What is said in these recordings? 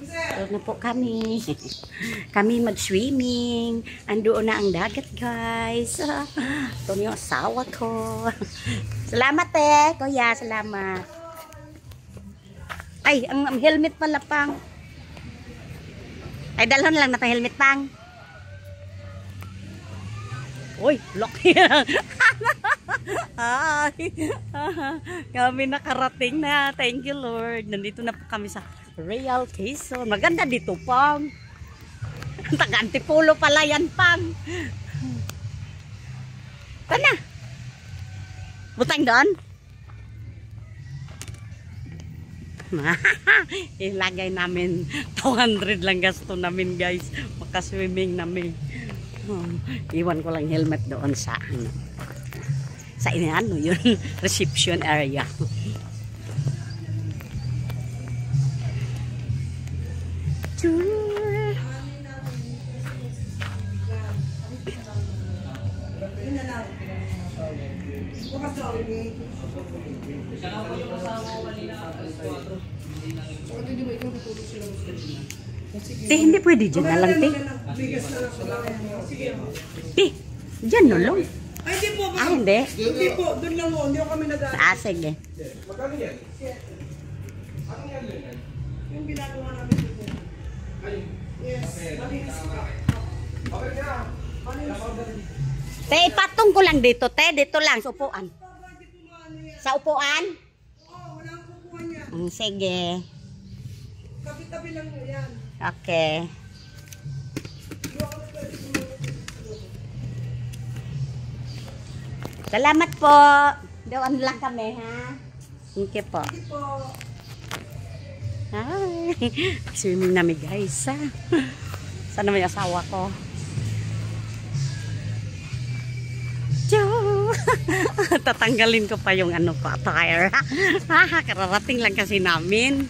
Doon na po kami. Kami mag-swimming. Andoon na ang dagat, guys. Ito yung asawa ko. Salamat kuya. Salamat. Ay, ang helmet pala pang. Ay, dalhon lang na ito helmet pang. Uy, lucky. Ay, kami nakarating na. Thank you, Lord. Nandito na po kami sa Real Quezon. Maganda dito, pang. Taga-Antipolo pala yan, pang. Tana. Butang doon. Ilagay namin 200 lang gasto namin, guys. Makaswimming namin. Iwan ko lang helmet doon sa ano yun, reception area. Hindi pwede dyan na lang, dyan no lang. Ay, hindi po. Hindi? Hindi po. Doon lang po. Hindi ko kami nag-aaral. Sige. Magkano yan? Anong yan yan? Yung ginagawa namin dito. Yes. Okay na. Ipatong ko lang dito, dito lang, sa upuan. Sa upuan? Oo, wala akong kukuha niya. Sige. Tabi-tabi lang mo yan. Okay. Salamat po. Doon lang kami, ha? Thank you po. Hindi po. Hi. Swimming namin, guys, ha? Sana may asawa ko. Tatanggalin ko pa yung ano pa, attire. Kararating lang kasi namin.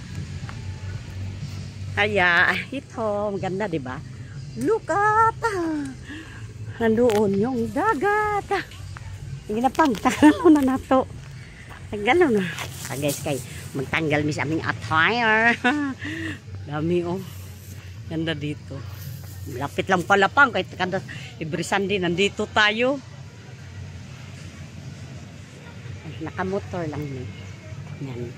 Kaya, ito, maganda, di ba? Look at! Nandoon yung dagat. Hindi na pang, tanggal na nato. Tanggal na. Guys, kay magtanggal mis aming attire. Dami, oh. Ganda dito. Lapit lang pala pang, kahit kada every Sunday nandito tayo. Ay, nakamotor lang ni. Yan.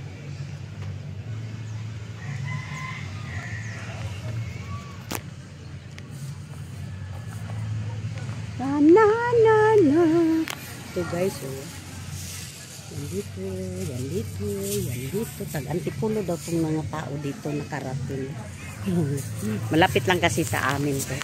Na. Ito guys, oh. Yan dito. Tag-Antipolo daw itong mga tao dito nakarating. Malapit lang kasi sa amin to.